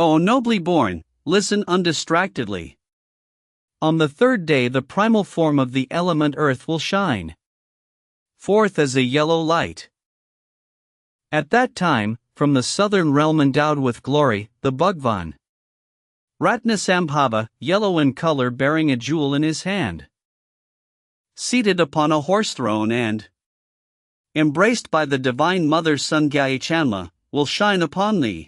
O nobly born, listen undistractedly. On the third day the primal form of the element earth will shine forth as a yellow light. At that time, from the southern realm endowed with glory, the Bhagwan Ratnasambhava, yellow in color bearing a jewel in his hand, seated upon a horse throne and embraced by the Divine Mother Sanghyayachanma, will shine upon thee.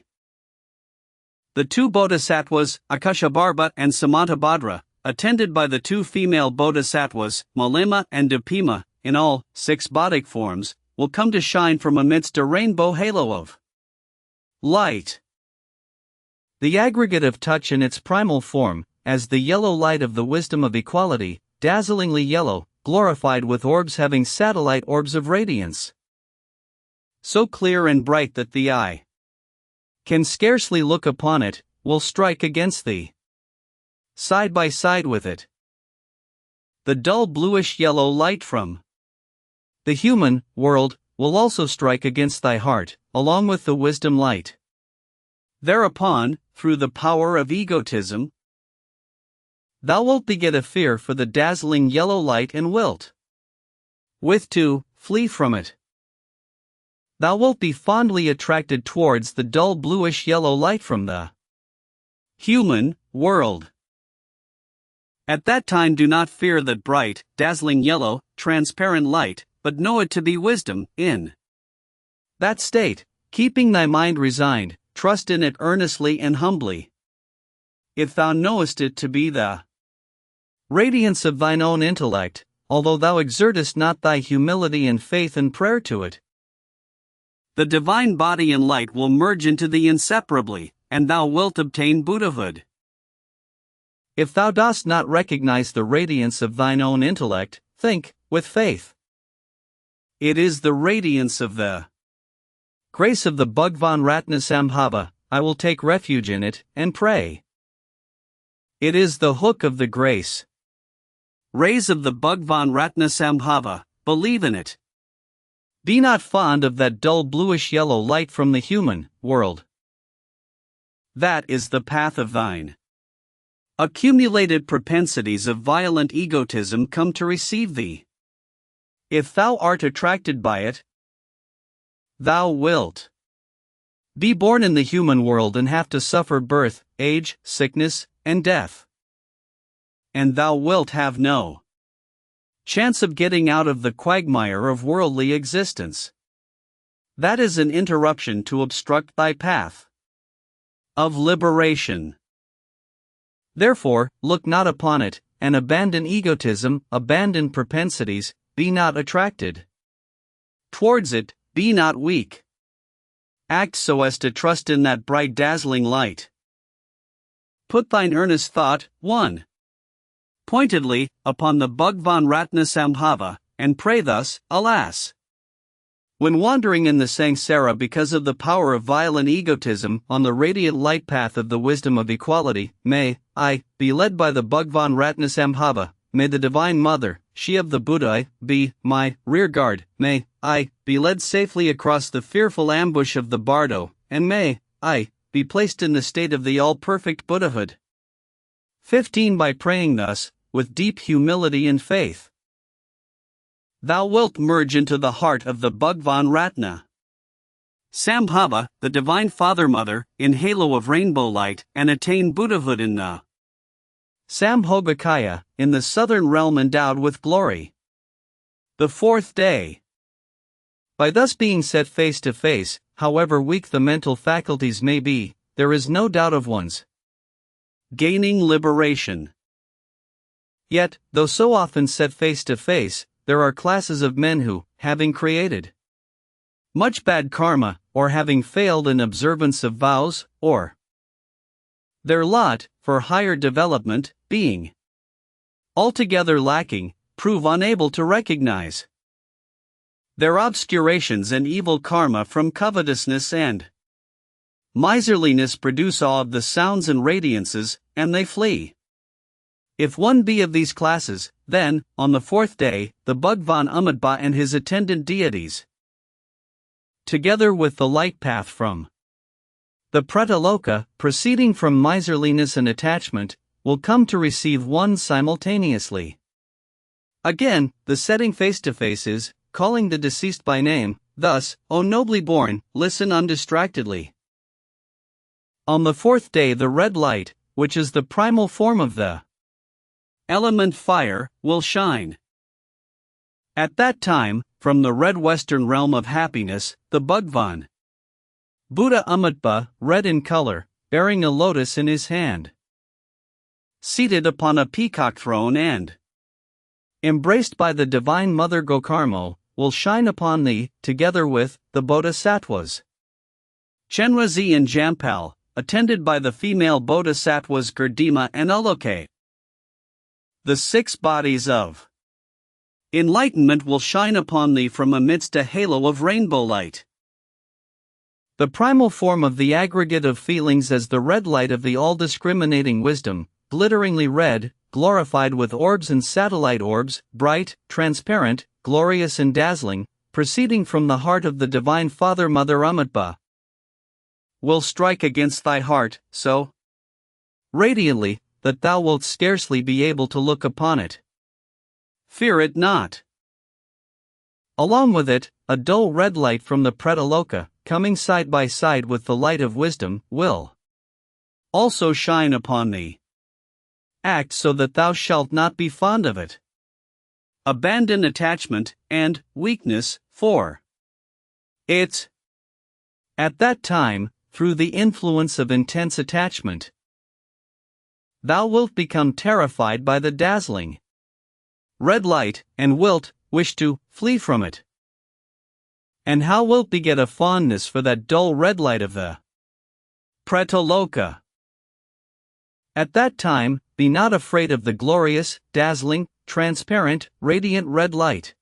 The two bodhisattvas, Akashabharva and Samantabhadra, attended by the two female bodhisattvas, Malima and Dipima, in all 6 bodic forms, will come to shine from amidst a rainbow halo of light. The aggregate of touch in its primal form, as the yellow light of the wisdom of equality, dazzlingly yellow, glorified with orbs having satellite orbs of radiance, so clear and bright that the eye can scarcely look upon it, will strike against thee, side by side with it, the dull bluish-yellow light from the human world will also strike against thy heart, along with the wisdom light. Thereupon, through the power of egotism, thou wilt beget a fear for the dazzling yellow light and wilt, with to flee from it. Thou wilt be fondly attracted towards the dull bluish-yellow light from the human world. At that time do not fear that bright, dazzling yellow, transparent light, but know it to be wisdom. In that state, keeping thy mind resigned, trust in it earnestly and humbly. If thou knowest it to be the radiance of thine own intellect, although thou exertest not thy humility and faith and prayer to it, the divine body and light will merge into thee inseparably, and thou wilt obtain Buddhahood. If thou dost not recognize the radiance of thine own intellect, think, with faith. It is the radiance of the grace of the Bhagwan Ratnasambhava, I will take refuge in it, and pray. It is the hook of the grace rays of the Bhagwan Ratnasambhava, believe in it. Be not fond of that dull bluish-yellow light from the human world. That is the path of thine accumulated propensities of violent egotism come to receive thee. If thou art attracted by it, thou wilt be born in the human world and have to suffer birth, age, sickness, and death. And thou wilt have no chance of getting out of the quagmire of worldly existence. That is an interruption to obstruct thy path of liberation. Therefore, look not upon it, and abandon egotism, abandon propensities, be not attracted towards it, be not weak. Act so as to trust in that bright dazzling light. Put thine earnest thought, 1. Pointedly, upon the Bhagwan Ratnasambhava, and pray thus, alas! When wandering in the samsara because of the power of violent egotism on the radiant light path of the wisdom of equality, may I be led by the Bhagwan Ratnasambhava, may the Divine Mother, she of the Buddha, be my rear guard, may I be led safely across the fearful ambush of the bardo, and may I be placed in the state of the all-perfect Buddhahood. 15. By praying thus, with deep humility and faith, thou wilt merge into the heart of the Bhagwan Ratna Sambhava, the Divine Father-Mother, in halo of rainbow light, and attain Buddhahood in the Sambhogakaya, in the southern realm endowed with glory. The 4th day. By thus being set face to face, however weak the mental faculties may be, there is no doubt of one's gaining liberation. Yet, though so often set face to face, there are classes of men who, having created much bad karma, or having failed in observance of vows, or their lot, for higher development, being altogether lacking, prove unable to recognize their obscurations and evil karma from covetousness and miserliness produce awe of the sounds and radiances, and they flee. If one be of these classes, then, on the 4th day, the Bhagwan Amadbha and his attendant deities, together with the light path from The Prataloka, proceeding from miserliness and attachment, will come to receive one simultaneously. Again, the setting face to face is, calling the deceased by name, thus, O nobly born, listen undistractedly. On the fourth day the red light, which is the primal form of the element fire, will shine. At that time, from the red western realm of happiness, the Bhagwan Buddha Amitba, red in color, bearing a lotus in his hand, seated upon a peacock throne and embraced by the Divine Mother Gokarmo, will shine upon thee, together with the Bodhisattvas Chenrezig and Jampal, attended by the female Bodhisattvas Gurdima and Aloke. The 6 bodies of enlightenment will shine upon thee from amidst a halo of rainbow light. The primal form of the aggregate of feelings as the red light of the all-discriminating wisdom, glitteringly red, glorified with orbs and satellite orbs, bright, transparent, glorious and dazzling, proceeding from the heart of the Divine Father Mother Amitba, will strike against thy heart, so radiantly, that thou wilt scarcely be able to look upon it. Fear it not. Along with it, a dull red light from the Prataloka, coming side by side with the light of wisdom, will also shine upon thee. Act so that thou shalt not be fond of it. Abandon attachment and weakness for it. At that time, through the influence of intense attachment, thou wilt become terrified by the dazzling red light, and wilt wish to flee from it. And how wilt beget a fondness for that dull red light of the Prataloka? At that time, be not afraid of the glorious, dazzling, transparent, radiant red light.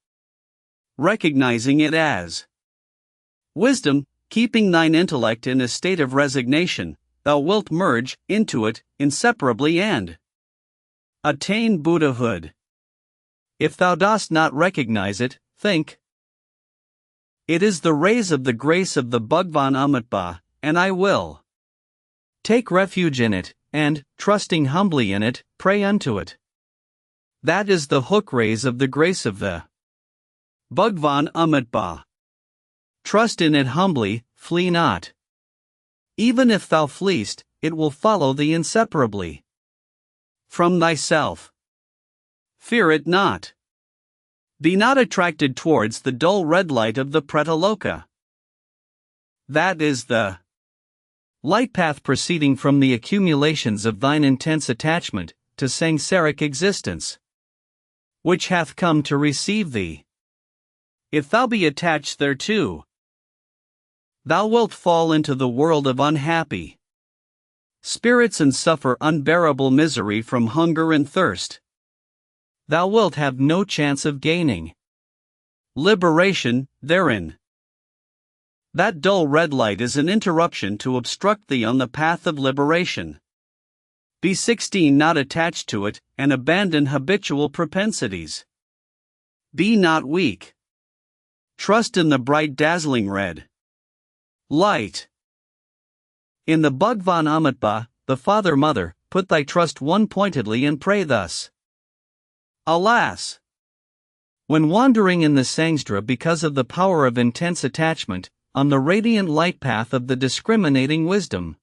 Recognizing it as wisdom, keeping thine intellect in a state of resignation, thou wilt merge into it inseparably and attain Buddhahood. If thou dost not recognize it, think. It is the rays of the grace of the Bhagwan Amitba, and I will take refuge in it, and, trusting humbly in it, pray unto it. That is the hook rays of the grace of the Bhagwan Amitba. Trust in it humbly, flee not. Even if thou fleest, it will follow thee inseparably from thyself. Fear it not. Be not attracted towards the dull red light of the Prataloka. That is the light path proceeding from the accumulations of thine intense attachment to samsaric existence, which hath come to receive thee. If thou be attached thereto, thou wilt fall into the world of unhappy spirits and suffer unbearable misery from hunger and thirst. Thou wilt have no chance of gaining liberation therein. That dull red light is an interruption to obstruct thee on the path of liberation. Be 16 not attached to it, and abandon habitual propensities. Be not weak. Trust in the bright dazzling red light. In the Bhagwan Amitba, the Father Mother, put thy trust one-pointedly and pray thus. Alas! When wandering in the Sangstra because of the power of intense attachment, on the radiant light path of the discriminating wisdom,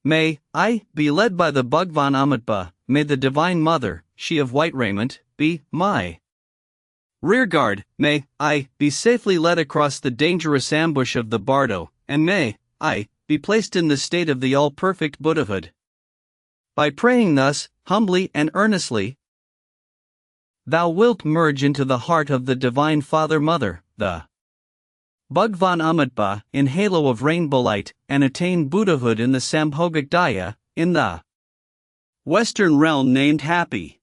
may I be led by the Bhagwan Amitba, may the Divine Mother, she of white raiment, be my rearguard, may I be safely led across the dangerous ambush of the bardo, and may I be placed in the state of the all-perfect Buddhahood. By praying thus, humbly and earnestly, thou wilt merge into the heart of the Divine Father Mother, the Bhagwan Amitba, in halo of rainbow light, and attain Buddhahood in the Sambhogakdaya, in the Western realm named happy.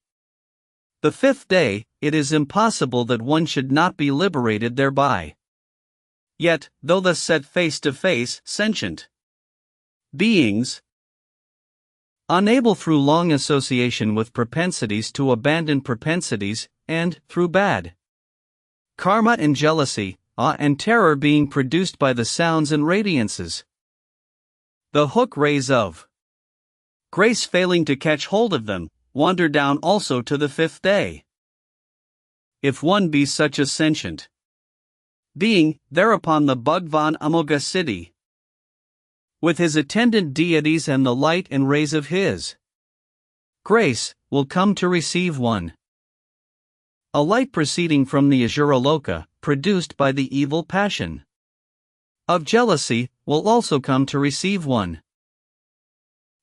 The 5th day, it is impossible that one should not be liberated thereby. Yet, though thus set face to face, sentient beings, unable through long association with propensities to abandon propensities, and, through bad karma and jealousy, awe and terror being produced by the sounds and radiances The hook rays of grace failing to catch hold of them, wander down also to the fifth day. If one be such a sentient being, thereupon the Bhagwan Amoga city, with his attendant deities and the light and rays of his grace, will come to receive one. A light proceeding from the Asuraloka, produced by the evil passion of jealousy, will also come to receive one.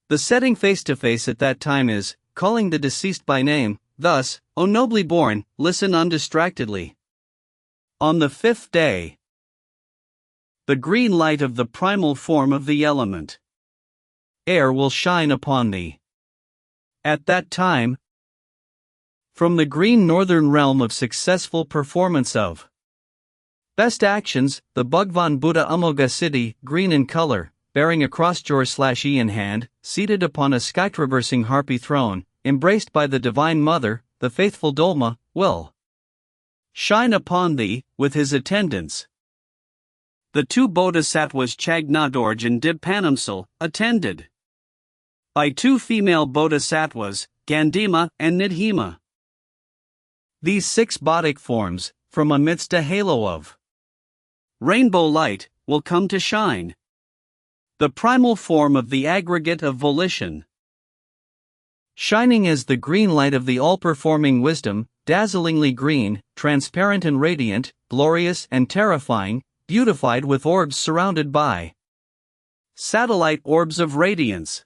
The setting face to face at that time is, calling the deceased by name, thus, O nobly born, listen undistractedly. On the fifth day, the green light of the primal form of the element air will shine upon thee. At that time, from the green northern realm of successful performance of best actions, the Bhagwan Buddha Amoga city, green in color, bearing a cross-jor/E in hand, seated upon a sky-traversing harpy throne, embraced by the Divine Mother, the faithful Dolma, will shine upon thee, with his attendants. The two bodhisattvas Chagnadorj and Dibpanamsal, attended by two female bodhisattvas, Gandhima and Nidhima. These 6 bodic forms, from amidst a halo of rainbow light, will come to shine. The primal form of the aggregate of volition, shining as the green light of the all-performing wisdom, dazzlingly green, transparent and radiant, glorious and terrifying, beautified with orbs surrounded by satellite orbs of radiance,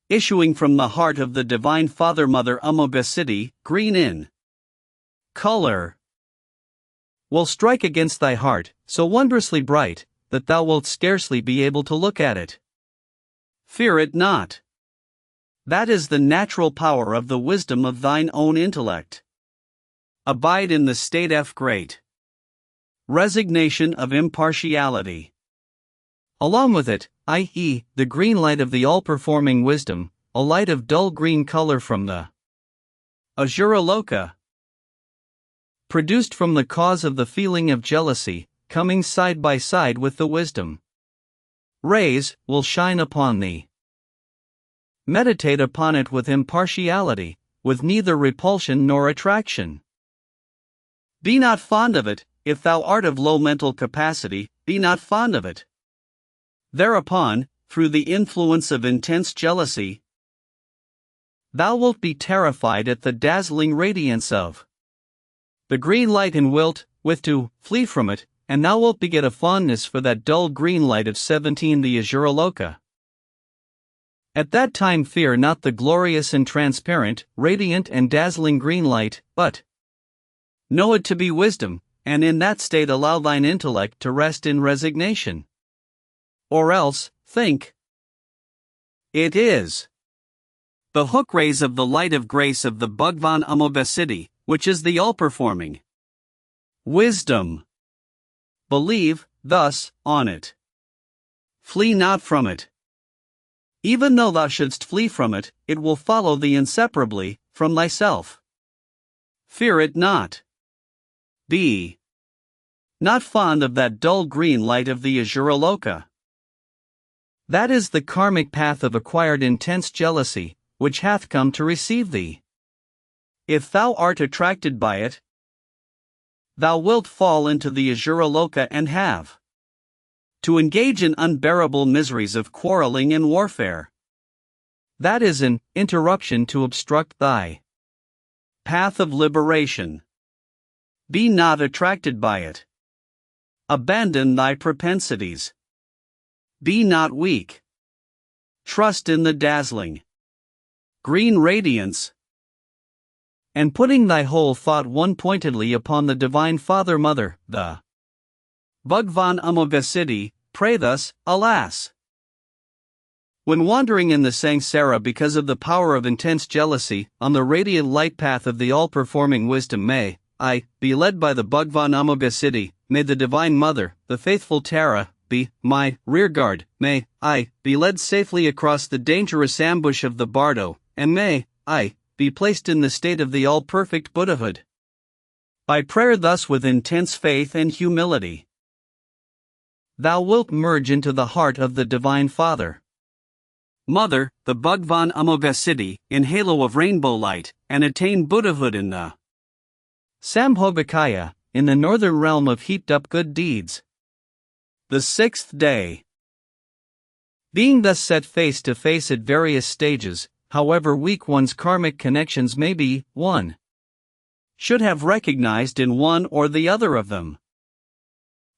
issuing from the heart of the Divine Father Mother Amoga city, green in color, will strike against thy heart, so wondrously bright, that thou wilt scarcely be able to look at it. Fear it not. That is the natural power of the wisdom of thine own intellect. Abide in the state F great resignation of impartiality. Along with it, i.e., the green light of the all-performing wisdom, a light of dull green color from the Asuraloka, produced from the cause of the feeling of jealousy, coming side by side with the wisdom rays, will shine upon thee. Meditate upon it with impartiality, with neither repulsion nor attraction. Be not fond of it, if thou art of low mental capacity, be not fond of it. Thereupon, through the influence of intense jealousy, thou wilt be terrified at the dazzling radiance of the green light and wilt, with to, flee from it, and thou wilt beget a fondness for that dull green light of 17 the Asuraloka. At that time fear not the glorious and transparent, radiant and dazzling green light, but know it to be wisdom, and in that state allow thine intellect to rest in resignation. Or else, think it is the hook rays of the light of grace of the Bhagwan Amoga city, which is the all-performing wisdom. Believe, thus, on it. Flee not from it. Even though thou shouldst flee from it, it will follow thee inseparably, from thyself. Fear it not. Be not fond of that dull green light of the Asuraloka. That is the karmic path of acquired intense jealousy, which hath come to receive thee. If thou art attracted by it, thou wilt fall into the Asuraloka and have to engage in unbearable miseries of quarreling and warfare. That is an interruption to obstruct thy path of liberation. Be not attracted by it. Abandon thy propensities. Be not weak. Trust in the dazzling green radiance, and putting thy whole thought one-pointedly upon the Divine Father Mother, the Bhagwan Amoga city, pray thus, alas! When wandering in the Sangsara because of the power of intense jealousy, on the radiant light path of the all-performing wisdom may I be led by the Bhagwan Amoga city, may the Divine Mother, the faithful Tara, be my rearguard, may I be led safely across the dangerous ambush of the Bardo, and may I be placed in the state of the all-perfect Buddhahood. By prayer thus with intense faith and humility, thou wilt merge into the heart of the Divine Father. Mother, the Bhagwan Amoghasiddhi, in halo of rainbow light, and attain Buddhahood in the Sambhogakaya, in the northern realm of heaped-up good deeds. The sixth day. Being thus set face to face at various stages, however weak one's karmic connections may be, one should have recognized in one or the other of them.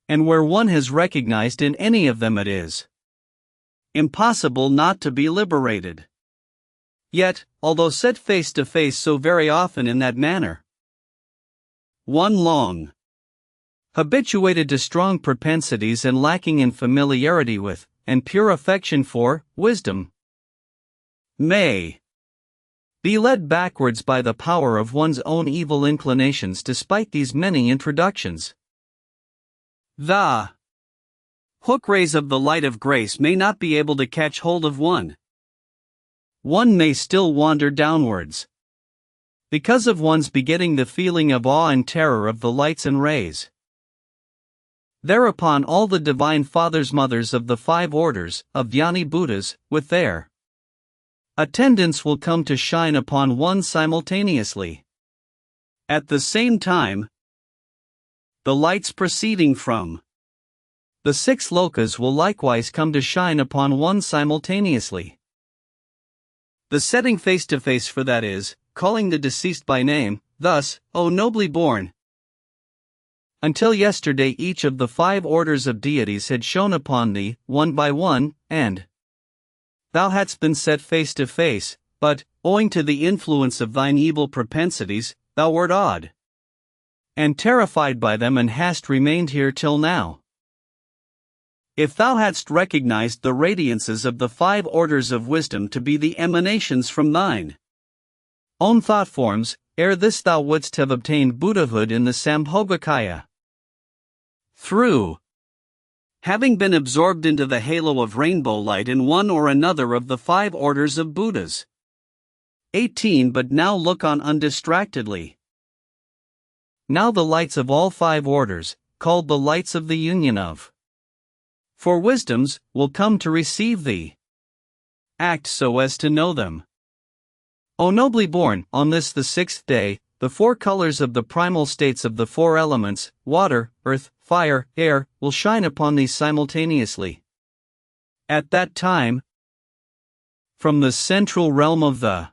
And where one has recognized in any of them, it is impossible not to be liberated. Yet, although set face to face so very often in that manner, one long habituated to strong propensities and lacking in familiarity with, and pure affection for, wisdom, may be led backwards by the power of one's own evil inclinations despite these many introductions. The hook rays of the light of grace may not be able to catch hold of one. One may still wander downwards, because of one's begetting the feeling of awe and terror of the lights and rays. Thereupon all the Divine Fathers Mothers of the 5 orders of Dhyani Buddhas, with their attendants, will come to shine upon one simultaneously. At the same time, the lights proceeding from the 6 lokas will likewise come to shine upon one simultaneously. The setting face to face for that is, calling the deceased by name, thus, O nobly born. Until yesterday each of the 5 orders of deities had shone upon thee, one by one, and thou hadst been set face to face, but, owing to the influence of thine evil propensities, thou wert awed and terrified by them and hast remained here till now. If thou hadst recognized the radiances of the 5 orders of wisdom to be the emanations from thine own thought forms, ere this thou wouldst have obtained Buddhahood in the Sambhogakaya. Through having been absorbed into the halo of rainbow light in one or another of the 5 orders of Buddhas. 18. But now look on undistractedly. Now the lights of all 5 orders, called the lights of the union of for wisdoms, will come to receive thee. Act so as to know them. O nobly born, on this the 6th day, the 4 colors of the primal states of the 4 elements, water, earth, fire, air, will shine upon thee simultaneously. At that time, from the central realm of the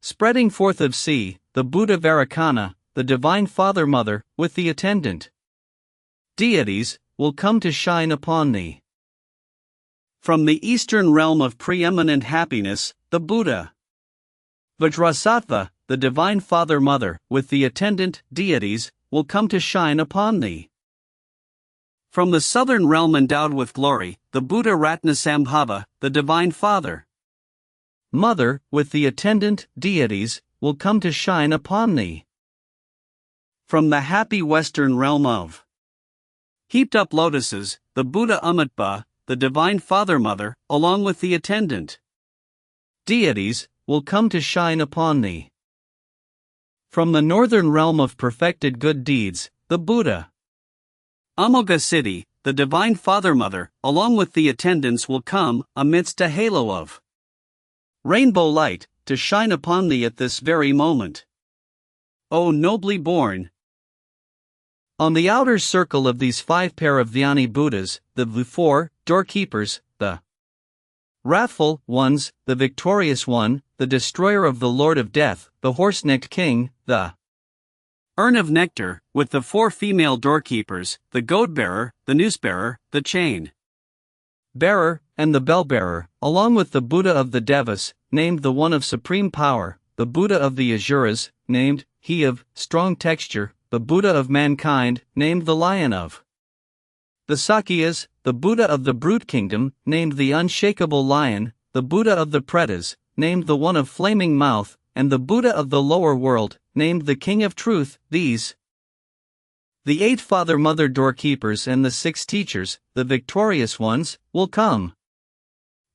spreading forth of sea, the Buddha Vairocana, the Divine Father Mother, with the attendant deities, will come to shine upon thee. From the eastern realm of preeminent happiness, the Buddha Vajrasattva, the Divine Father Mother, with the attendant deities, will come to shine upon thee. From the southern realm endowed with glory, the Buddha Ratnasambhava, the Divine Father Mother, with the attendant deities, will come to shine upon thee. From the happy western realm of heaped up lotuses, the Buddha Amitba, the Divine Father Mother, along with the attendant deities, will come to shine upon thee. From the northern realm of perfected good deeds, the Buddha Amoghasiddhi, the Divine Father Mother, along with the attendants, will come, amidst a halo of rainbow light, to shine upon thee at this very moment. O nobly born! On the outer circle of these 5 pair of Dhyani Buddhas, the 4 doorkeepers, the wrathful ones, the victorious one, the destroyer of the Lord of Death, the horse-necked king, the urn of nectar, with the 4 female doorkeepers, the goad-bearer, the noose-bearer, the chain-bearer, and the bell-bearer, along with the Buddha of the Devas, named the one of supreme power, the Buddha of the Asuras, named, he of strong texture, the Buddha of mankind, named the lion of the Sakyas, the Buddha of the brute kingdom, named the unshakable lion, the Buddha of the Pretas, named the one of flaming mouth, and the Buddha of the lower world, named the King of Truth. These, the 8 Father-Mother doorkeepers and the 6 teachers, the victorious ones, will come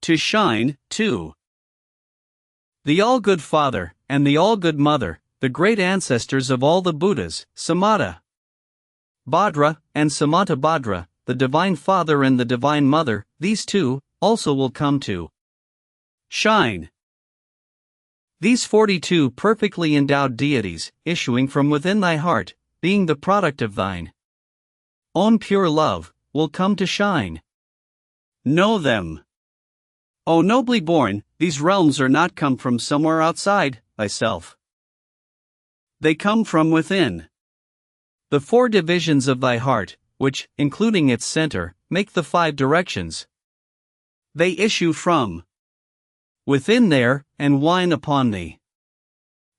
to shine, too. The All-Good Father, and the All-Good Mother, the great ancestors of all the Buddhas, Samatha Bhadra, and Samantabhadra, the Divine Father and the Divine Mother, these two, also will come to shine. These 42 perfectly endowed deities, issuing from within thy heart, being the product of thine own pure love, will come to shine. Know them. O nobly born, these realms are not come from somewhere outside thyself. They come from within. The 4 divisions of thy heart, which, including its center, make the 5 directions. They issue from within there, and wine upon thee.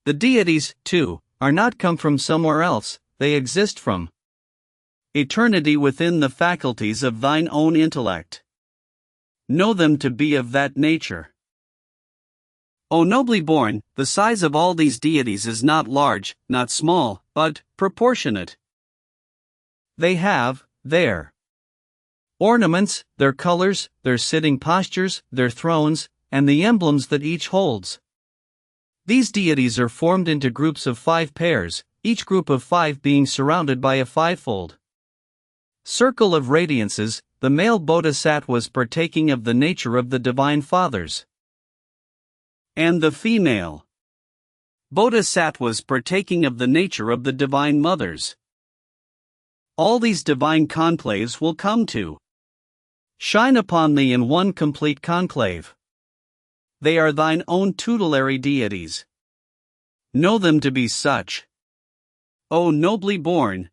The deities, too, are not come from somewhere else, they exist from eternity within the faculties of thine own intellect. Know them to be of that nature. O nobly born, the size of all these deities is not large, not small, but proportionate. They have their ornaments, their colors, their sitting postures, their thrones, and the emblems that each holds. These deities are formed into groups of 5 pairs, each group of 5 being surrounded by a 5-fold circle of radiances. The male bodhisattva was partaking of the nature of the Divine Fathers, and the female bodhisattvas partaking of the nature of the Divine Mothers. All these divine conclaves will come to shine upon thee in one complete conclave. They are thine own tutelary deities. Know them to be such. O nobly born.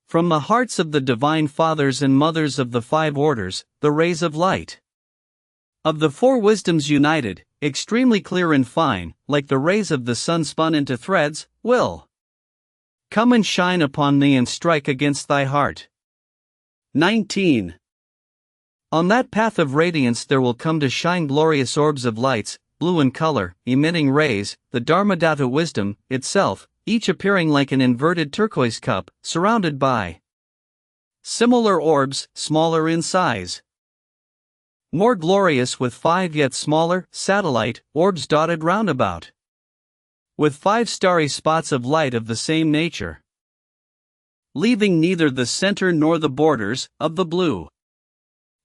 From the hearts of the Divine Fathers and Mothers of the 5 orders, the rays of light of the 4 wisdoms united, extremely clear and fine, like the rays of the sun spun into threads, will come and shine upon thee and strike against thy heart. 19. On that path of radiance there will come to shine glorious orbs of lights, blue in color, emitting rays, the Dharmadhatu wisdom itself, each appearing like an inverted turquoise cup, surrounded by similar orbs, smaller in size, more glorious, with 5 yet smaller, satellite orbs dotted round about, with 5 starry spots of light of the same nature, leaving neither the center nor the borders of the blue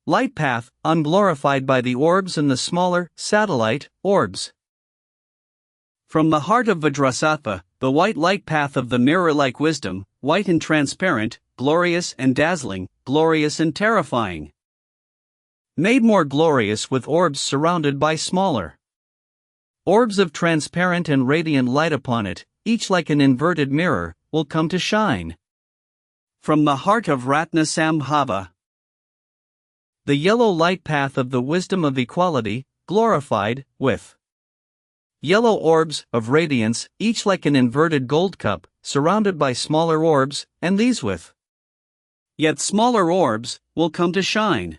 light path, unglorified by the orbs and the smaller, satellite orbs. From the heart of Vajrasattva, the white light path of the mirror-like wisdom, white and transparent, glorious and dazzling, glorious and terrifying, made more glorious with orbs surrounded by smaller orbs of transparent and radiant light upon it, each like an inverted mirror, will come to shine. From the heart of Ratnasambhava, the yellow light path of the wisdom of equality, glorified, with yellow orbs of radiance, each like an inverted gold cup, surrounded by smaller orbs, and these with yet smaller orbs, will come to shine.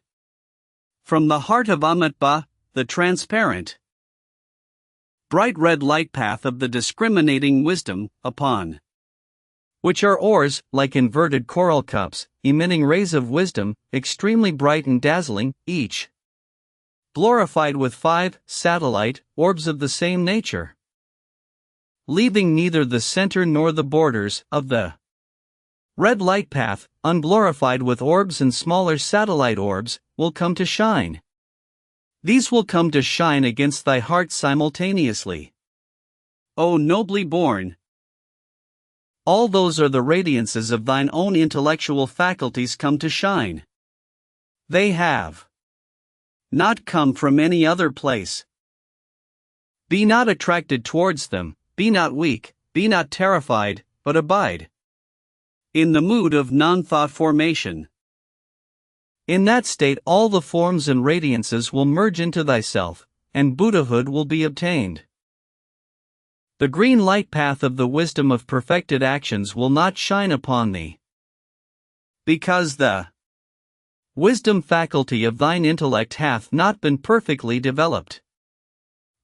From the heart of Amitba, the transparent, bright red light path of the discriminating wisdom, upon which are oars, like inverted coral cups, emitting rays of wisdom, extremely bright and dazzling, each glorified with 5 satellite orbs of the same nature, leaving neither the center nor the borders of the red light path, unglorified with orbs and smaller satellite orbs, will come to shine. These will come to shine against thy heart simultaneously. O nobly born! All those are the radiances of thine own intellectual faculties come to shine. They have not come from any other place. Be not attracted towards them, be not weak, be not terrified, but abide in the mood of non-thought formation. In that state all the forms and radiances will merge into thyself, and Buddhahood will be obtained. The green light path of the wisdom of perfected actions will not shine upon thee, because the wisdom faculty of thine intellect hath not been perfectly developed.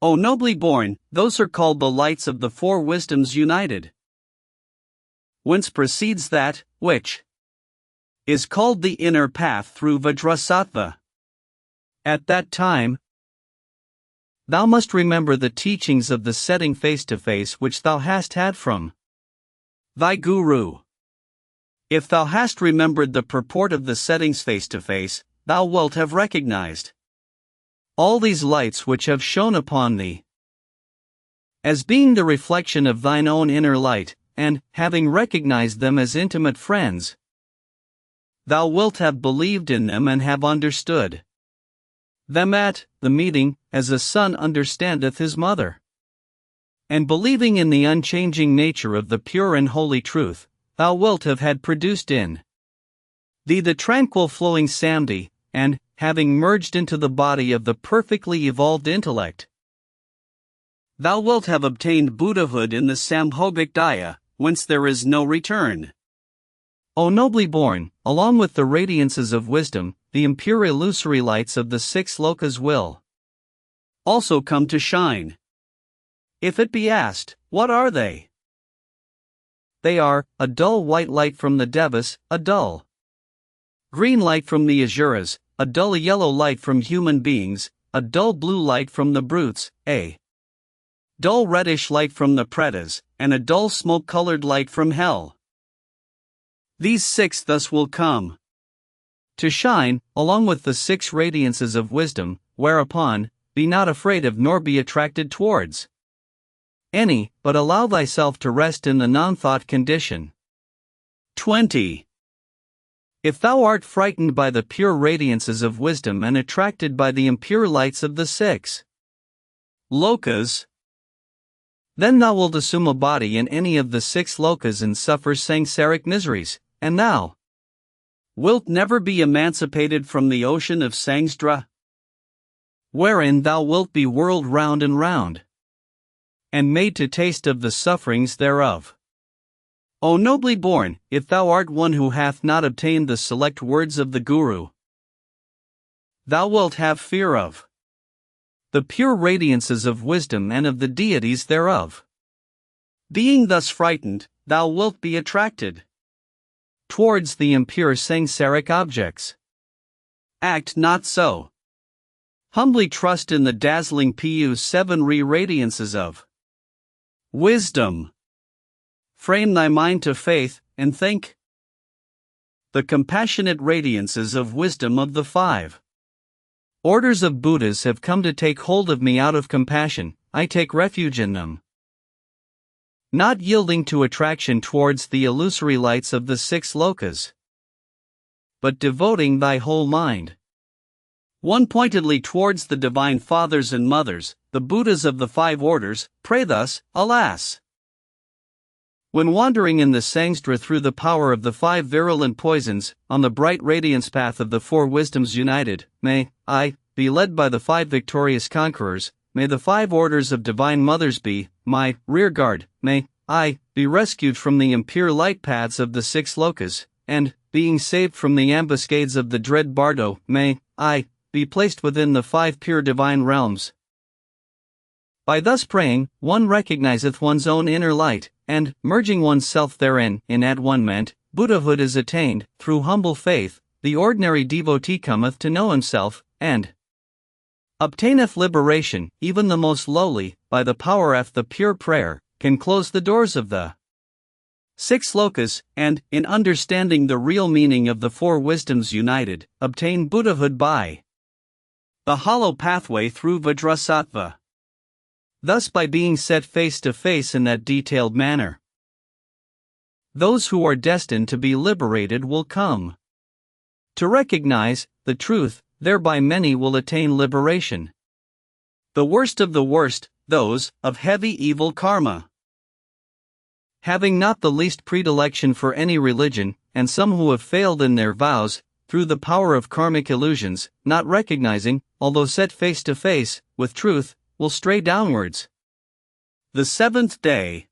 O nobly born, those are called the lights of the 4 wisdoms united, whence proceeds that which is called the inner path through Vajrasattva. At that time, thou must remember the teachings of the setting face to face which thou hast had from thy Guru. If thou hast remembered the purport of the settings face to face, thou wilt have recognized all these lights which have shone upon thee as being the reflection of thine own inner light, and, having recognized them as intimate friends, thou wilt have believed in them and have understood them at the meeting, as a son understandeth his mother. And believing in the unchanging nature of the pure and holy truth, thou wilt have had produced in thee the tranquil flowing samdhi, and, having merged into the body of the perfectly evolved intellect, thou wilt have obtained Buddhahood in the Sambhogic Daya, whence there is no return. O nobly born, along with the radiances of wisdom, the impure illusory lights of the 6 lokas will also come to shine. If it be asked, what are they? They are a dull white light from the Devas, a dull green light from the Asuras, a dull yellow light from human beings, a dull blue light from the brutes, a dull reddish light from the Pretas, and a dull smoke-colored light from hell. These 6 thus will come to shine, along with the 6 radiances of wisdom, whereupon, be not afraid of nor be attracted towards any, but allow thyself to rest in the non-thought condition. 20. If thou art frightened by the pure radiances of wisdom and attracted by the impure lights of the 6 lokas, then thou wilt assume a body in any of the 6 lokas and suffer samsaric miseries, and thou wilt never be emancipated from the ocean of sangstra, wherein thou wilt be whirled round and round, and made to taste of the sufferings thereof. O nobly born, if thou art one who hath not obtained the select words of the Guru, thou wilt have fear of the pure radiances of wisdom and of the deities thereof. Being thus frightened, thou wilt be attracted towards the impure samsaric objects. Act not so. Humbly trust in the dazzling Pu 7 radiances of wisdom. Frame thy mind to faith, and think the compassionate radiances of wisdom of the 5 orders of Buddhas have come to take hold of me out of compassion. I take refuge in them. Not yielding to attraction towards the illusory lights of the 6 lokas, but devoting thy whole mind one-pointedly towards the divine fathers and mothers, the Buddhas of the 5 orders, pray thus, alas! When wandering in the sangstra through the power of the 5 virulent poisons, on the bright radiance path of the 4 wisdoms united, may I be led by the 5 victorious conquerors, may the 5 orders of divine mothers be my rearguard, may I be rescued from the impure light paths of the 6 lokas, and, being saved from the ambuscades of the dread bardo, may I be placed within the 5 pure divine realms. By thus praying, one recognizeth one's own inner light, and, merging oneself therein, in at one ment, Buddhahood is attained. Through humble faith, the ordinary devotee cometh to know himself, and obtaineth liberation. Even the most lowly, by the power of the pure prayer, can close the doors of the 6 lokas, and, in understanding the real meaning of the 4 wisdoms united, obtain Buddhahood by the hollow pathway through Vajrasattva. Thus, by being set face to face in that detailed manner, those who are destined to be liberated will come to recognize the truth, thereby many will attain liberation. The worst of the worst, those of heavy evil karma, having not the least predilection for any religion, and some who have failed in their vows, through the power of karmic illusions, not recognizing, although set face to face, with truth, will stray downwards. The 7th day.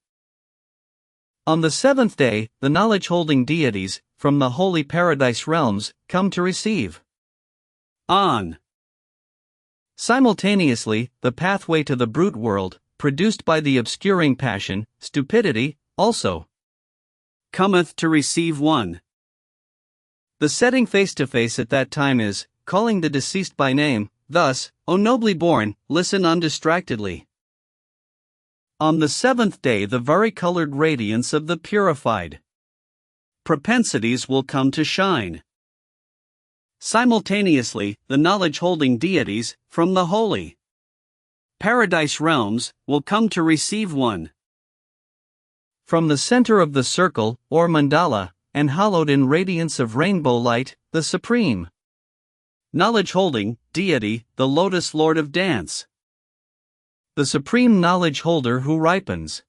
On the 7th day, the knowledge-holding deities, from the holy paradise realms, come to receive on simultaneously the pathway to the brute world, produced by the obscuring passion, stupidity, also cometh to receive one. The setting face to face at that time is, calling the deceased by name. Thus, O nobly born, listen undistractedly. On the 7th day the varicolored radiance of the purified propensities will come to shine. Simultaneously, the knowledge-holding deities, from the holy paradise realms, will come to receive one. From the center of the circle, or mandala, and hallowed in radiance of rainbow light, the supreme knowledge-holding deity, the Lotus Lord of Dance. The supreme knowledge holder who ripens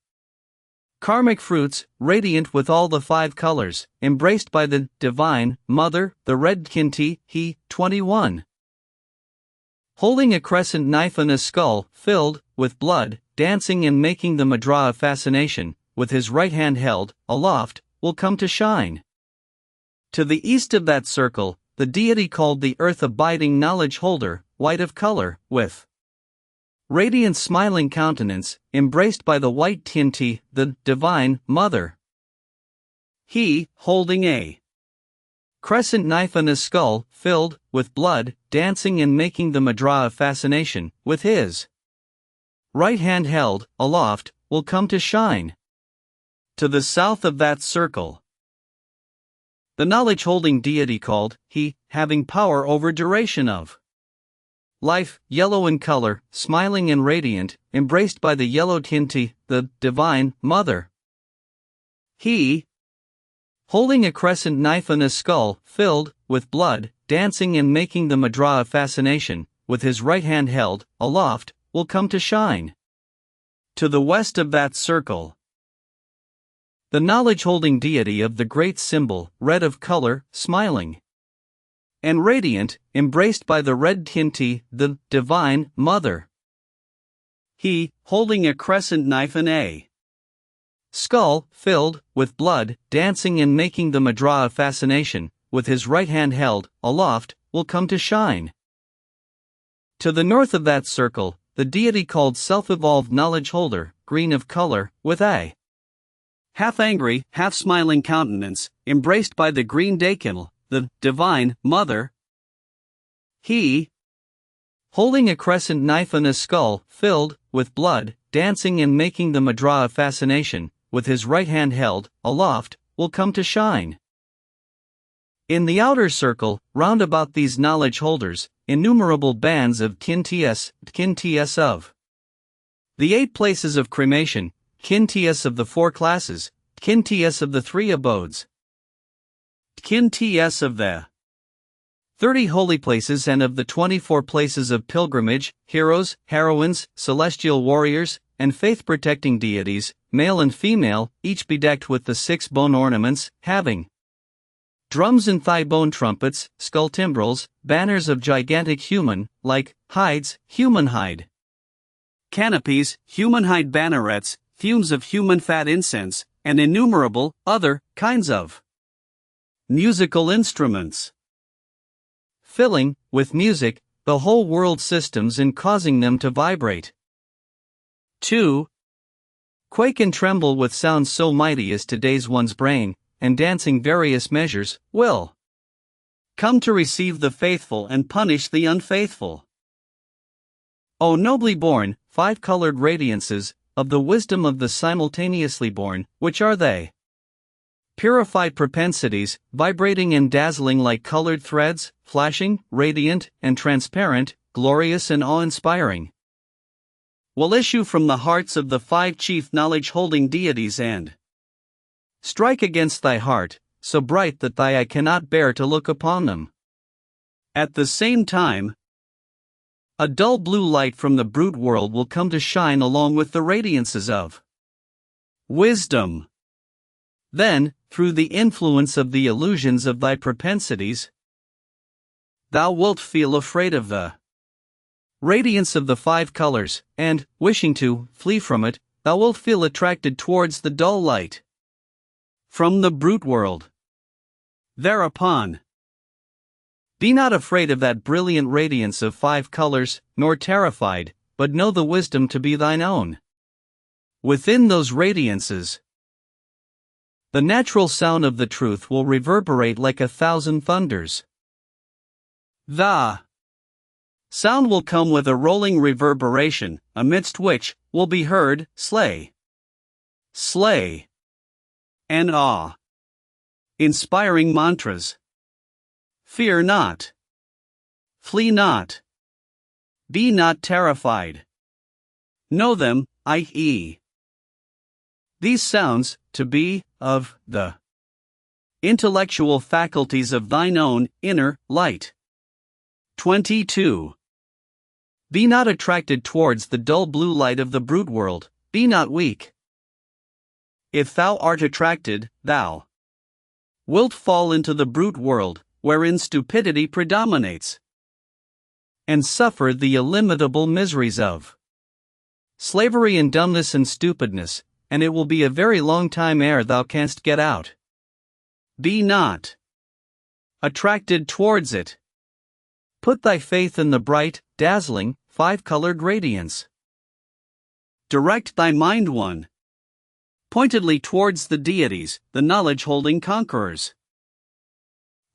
karmic fruits, radiant with all the 5 colors, embraced by the Divine Mother, the red Kinti, he, 21. Holding a crescent knife and a skull, filled with blood, dancing and making the mudra of fascination, with his right hand held, aloft, will come to shine. To the east of that circle, the deity called the earth-abiding knowledge holder, white of color, with radiant smiling countenance, embraced by the white Tinti, the Divine Mother. He, holding a crescent knife and a skull, filled with blood, dancing and making the mudra of fascination, with his right hand held, aloft, will come to shine. To the south of that circle, the knowledge-holding deity called, he, having power over duration of life, yellow in color, smiling and radiant, embraced by the yellow Tinti, the Divine Mother. He, holding a crescent knife and a skull, filled with blood, dancing and making the mudra of fascination, with his right hand held, aloft, will come to shine. To the west of that circle, the knowledge-holding deity of the great symbol, red of color, smiling and radiant, embraced by the red Tinti, the Divine Mother. He, holding a crescent knife and a skull, filled with blood, dancing and making the mudra of fascination, with his right hand held, aloft, will come to shine. To the north of that circle, the deity called self-evolved knowledge holder, green of color, with a half-angry, half-smiling countenance, embraced by the green Dakinal, the Divine Mother. He, holding a crescent knife and a skull, filled with blood, dancing and making the mudra of fascination, with his right hand held, aloft, will come to shine. In the outer circle, round about these knowledge holders, innumerable bands of Kintias of the 8 places of cremation, Kintias of the 4 classes, Kintias of the 3 abodes, Kintias of the 30 holy places and of the 24 places of pilgrimage, heroes, heroines, celestial warriors, and faith-protecting deities, male and female, each bedecked with the 6 bone ornaments, having drums and thigh-bone trumpets, skull timbrels, banners of gigantic human-like hides, human hide canopies, human hide bannerets, fumes of human fat incense, and innumerable other kinds of musical instruments, filling with music the whole world systems and causing them to vibrate, to quake and tremble with sounds so mighty as to daze one's brain, and dancing various measures, will come to receive the faithful and punish the unfaithful. O nobly born, 5-colored radiances, of the wisdom of the simultaneously born, which are they? Purified propensities, vibrating and dazzling like colored threads, flashing, radiant, and transparent, glorious and awe-inspiring, will issue from the hearts of the 5 chief knowledge-holding deities and strike against thy heart, so bright that thy eye cannot bear to look upon them. At the same time, a dull blue light from the brute world will come to shine along with the radiances of wisdom. Then, through the influence of the illusions of thy propensities, thou wilt feel afraid of the radiance of the 5 colors, and, wishing to flee from it, thou wilt feel attracted towards the dull light from the brute world. Thereupon, be not afraid of that brilliant radiance of 5 colors, nor terrified, but know the wisdom to be thine own. Within those radiances, the natural sound of the truth will reverberate like 1,000 thunders. The sound will come with a rolling reverberation, amidst which will be heard slay, and awe, Inspiring mantras. Fear not. Flee not. Be not terrified. Know them, i.e. these sounds, to be, of, the intellectual faculties of thine own, inner, light. 22. Be not attracted towards the dull blue light of the brute world, be not weak. If thou art attracted, thou wilt fall into the brute world, wherein stupidity predominates, and suffer the illimitable miseries of slavery and dumbness and stupidness, and it will be a very long time ere thou canst get out. Be not attracted towards it. Put thy faith in the bright, dazzling, five-colored radiance. Direct thy mind pointedly towards the deities, the knowledge-holding conquerors.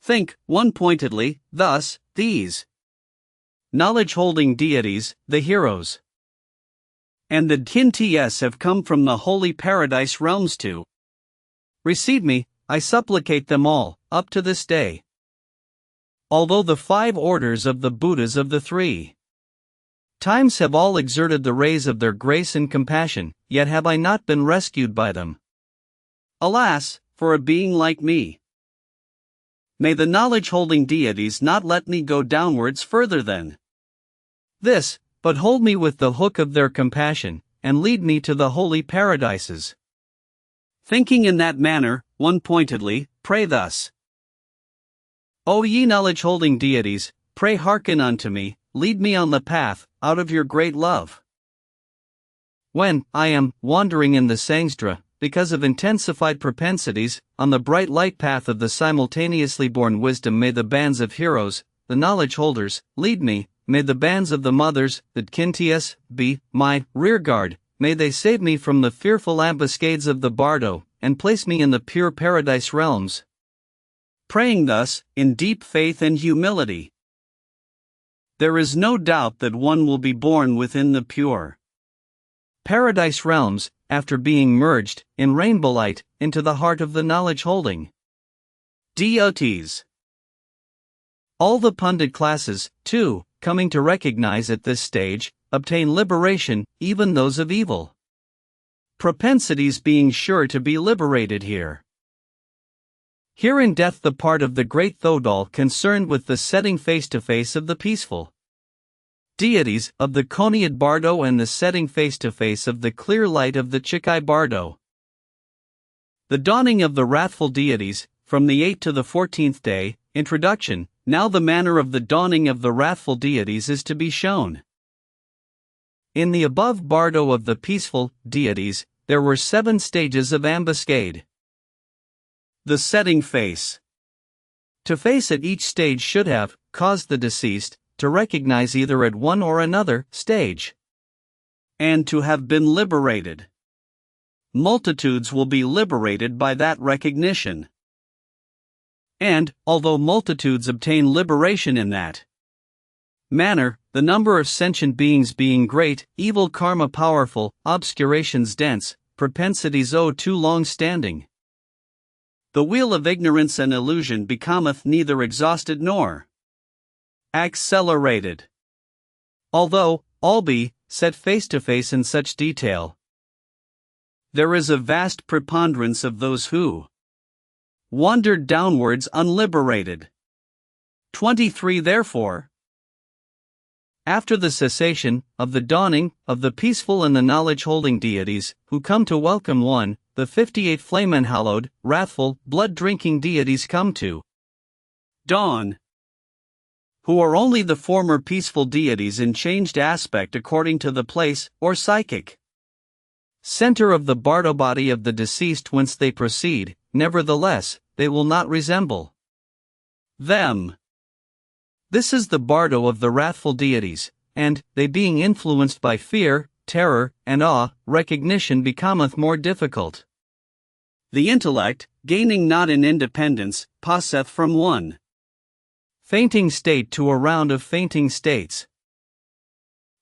Think, one-pointedly, thus, these knowledge-holding deities, the heroes and the Dhintyes have come from the holy paradise realms to receive me, I supplicate them all, up to this day. Although the 5 orders of the Buddhas of the 3 times have all exerted the rays of their grace and compassion, yet have I not been rescued by them. Alas, for a being like me. May the knowledge-holding deities not let me go downwards further than this, but hold me with the hook of their compassion, and lead me to the holy paradises. Thinking in that manner, one-pointedly, pray thus. O ye knowledge-holding deities, pray hearken unto me, lead me on the path, out of your great love. When I am wandering in the Sangstra, because of intensified propensities, on the bright light path of the simultaneously born wisdom, may the bands of heroes, the knowledge holders, lead me, may the bands of the mothers, the Dhintyes, be my rearguard, may they save me from the fearful ambuscades of the bardo, and place me in the pure paradise realms. Praying thus, in deep faith and humility, there is no doubt that one will be born within the pure paradise realms, after being merged, in rainbow light, into the heart of the knowledge-holding deities. All the pundit classes, too, coming to recognize at this stage, obtain liberation, even those of evil propensities being sure to be liberated here. Herein doth the part of the great Thodol concerned with the setting face-to-face of the peaceful deities of the Coniad Bardo and the setting face-to-face of the clear light of the Chikai Bardo. The dawning of the wrathful deities, from the 8th to the 14th day, introduction. Now the manner of the dawning of the wrathful deities is to be shown. In the above bardo of the peaceful deities, there were 7 stages of ambuscade. The setting face. To face at each stage should have caused the deceased to recognize either at one or another stage, and to have been liberated. Multitudes will be liberated by that recognition. And, although multitudes obtain liberation in that manner, the number of sentient beings being great, evil karma powerful, obscurations dense, propensities too long-standing, the wheel of ignorance and illusion becometh neither exhausted nor accelerated. Although all be set face to face in such detail, there is a vast preponderance of those who wandered downwards unliberated. 23 Therefore, after the cessation of the dawning of the peaceful and the knowledge-holding deities, who come to welcome one, the 58 flame-enhallowed, wrathful, blood-drinking deities come to dawn, who are only the former peaceful deities in changed aspect according to the place, or psychic center of the bardo body of the deceased whence they proceed. Nevertheless, they will not resemble them. This is the bardo of the wrathful deities, and, they being influenced by fear, terror, and awe, recognition becometh more difficult. The intellect, gaining not in independence, passeth from one fainting state to a round of fainting states.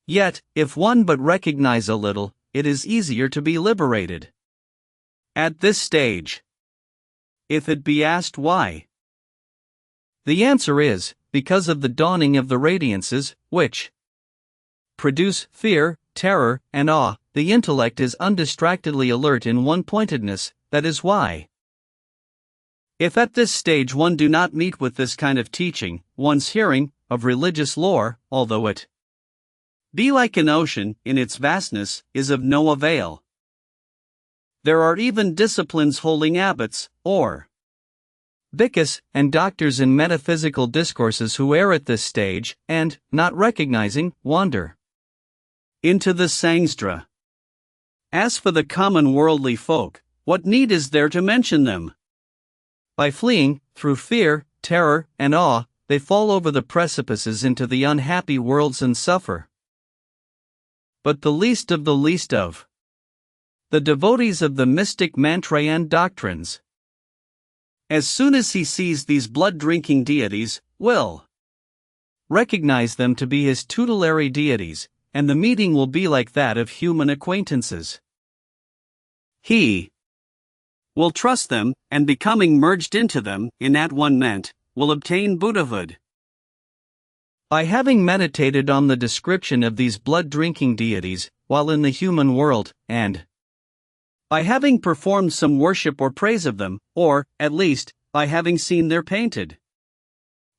Yet, if one but recognize a little, it is easier to be liberated. At this stage, if it be asked why? The answer is, because of the dawning of the radiances, which produce fear, terror, and awe. The intellect is undistractedly alert in one-pointedness, that is why. If at this stage one do not meet with this kind of teaching, one's hearing of religious lore, although it be like an ocean in its vastness, is of no avail. There are even disciplines holding abbots, or bhikkhus, and doctors in metaphysical discourses who err at this stage, and, not recognizing, wander into the sangstra. As for the common worldly folk, what need is there to mention them? By fleeing, through fear, terror, and awe, they fall over the precipices into the unhappy worlds and suffer. But the least of the devotees of the mystic Mantrayan doctrines, as soon as he sees these blood-drinking deities, will recognize them to be his tutelary deities, and the meeting will be like that of human acquaintances. He will trust them, and becoming merged into them, in at one ment, will obtain Buddhahood. By having meditated on the description of these blood-drinking deities, while in the human world, and by having performed some worship or praise of them, or, at least, by having seen their painted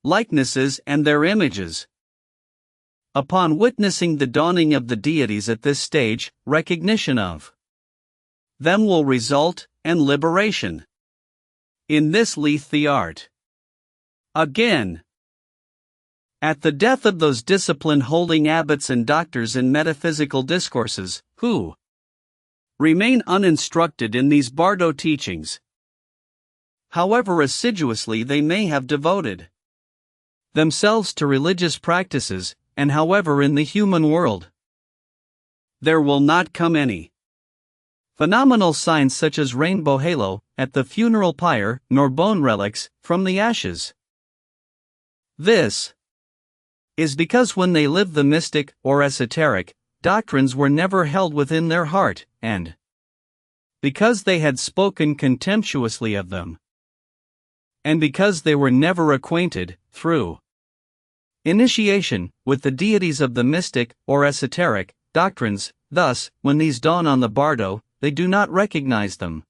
likenesses and their images. Upon witnessing the dawning of the deities at this stage, recognition of them will result, and liberation. In this lieth the art. Again, at the death of those discipline-holding abbots and doctors in metaphysical discourses, who remain uninstructed in these bardo teachings, however assiduously they may have devoted themselves to religious practices, and however in the human world there will not come any phenomenal signs such as rainbow halo at the funeral pyre, nor bone relics from the ashes. This is because when they lived the mystic, or esoteric, doctrines were never held within their heart, and because they had spoken contemptuously of them, and because they were never acquainted, through initiation, with the deities of the mystic, or esoteric, doctrines. Thus, when these dawn on the bardo, they do not recognize them.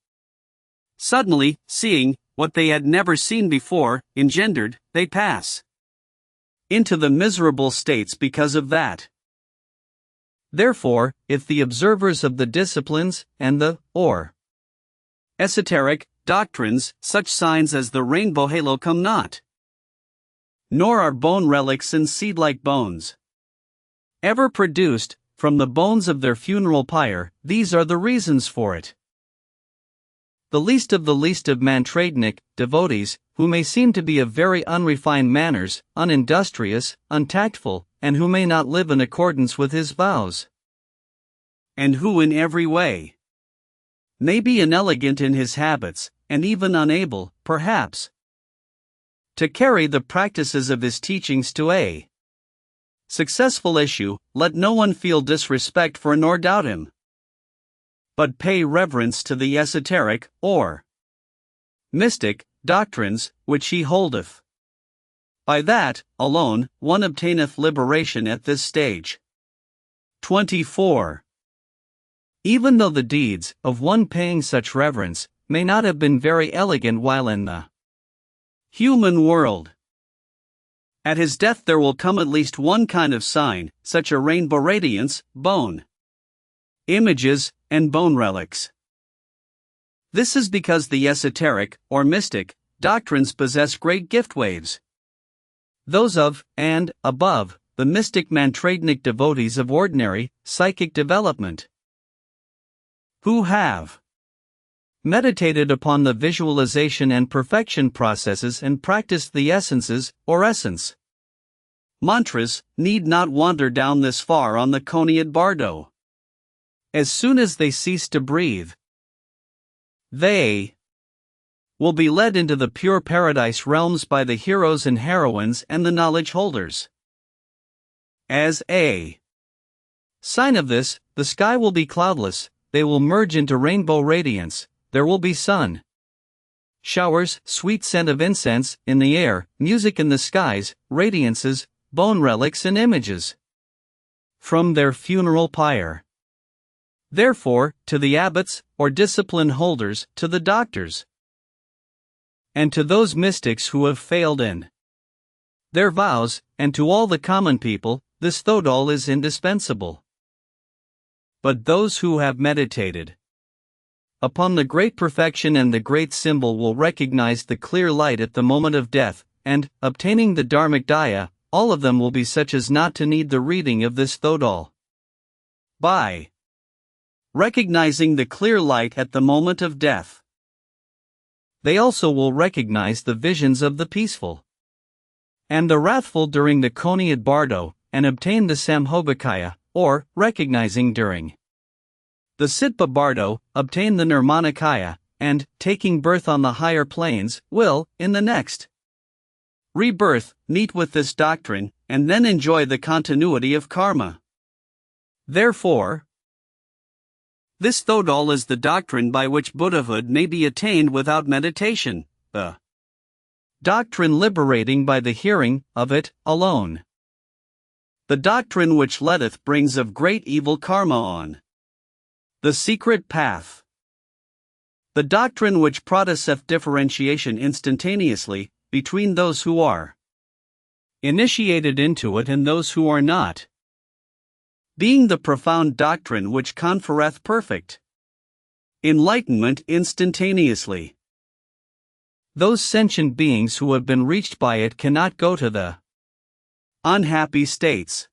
Suddenly, seeing what they had never seen before, engendered, they pass into the miserable states because of that. Therefore, if the observers of the disciplines, and the, or esoteric, doctrines, such signs as the rainbow halo come not, nor are bone relics and seed-like bones ever produced from the bones of their funeral pyre, these are the reasons for it. The least of Mantraianic devotees, who may seem to be of very unrefined manners, unindustrious, untactful, and who may not live in accordance with his vows, and who in every way may be inelegant in his habits, and even unable, perhaps, to carry the practices of his teachings to a successful issue, let no one feel disrespect for nor doubt him, but pay reverence to the esoteric, or mystic, doctrines, which he holdeth. By that, alone, one obtaineth liberation at this stage. 24. Even though the deeds of one paying such reverence may not have been very elegant while in the human world, at his death there will come at least one kind of sign, such a rainbow radiance, bone images, and bone relics. This is because the esoteric, or mystic, doctrines possess great gift waves. Those of, and above, the mystic Mantraianic devotees of ordinary, psychic development, who have meditated upon the visualization and perfection processes and practiced the essences, or essence mantras, need not wander down this far on the Coneyad Bardo. As soon as they cease to breathe, they will be led into the pure paradise realms by the heroes and heroines and the knowledge holders. As a sign of this, the sky will be cloudless, they will merge into rainbow radiance, there will be sun, showers, sweet scent of incense in the air, music in the skies, radiances, bone relics and images from their funeral pyre. Therefore, to the abbots, or discipline holders, to the doctors, and to those mystics who have failed in their vows, and to all the common people, this thodol is indispensable. But those who have meditated upon the great perfection and the great symbol will recognize the clear light at the moment of death, and, obtaining the dharmic daya, all of them will be such as not to need the reading of this thodol. By recognizing the clear light at the moment of death, they also will recognize the visions of the peaceful and the wrathful during the Koniad Bardo, and obtain the Sambhogakaya, or, recognizing during the Sitpa Bardo, obtain the Nirmanakaya, and, taking birth on the higher planes, will, in the next rebirth, meet with this doctrine, and then enjoy the continuity of karma. Therefore, this thodol is the doctrine by which Buddhahood may be attained without meditation, the doctrine liberating by the hearing of it alone. The doctrine which letteth brings of great evil karma on the secret path. The doctrine which protesteth differentiation instantaneously between those who are initiated into it and those who are not, being the profound doctrine which conferreth perfect enlightenment instantaneously. Those sentient beings who have been reached by it cannot go to the unhappy states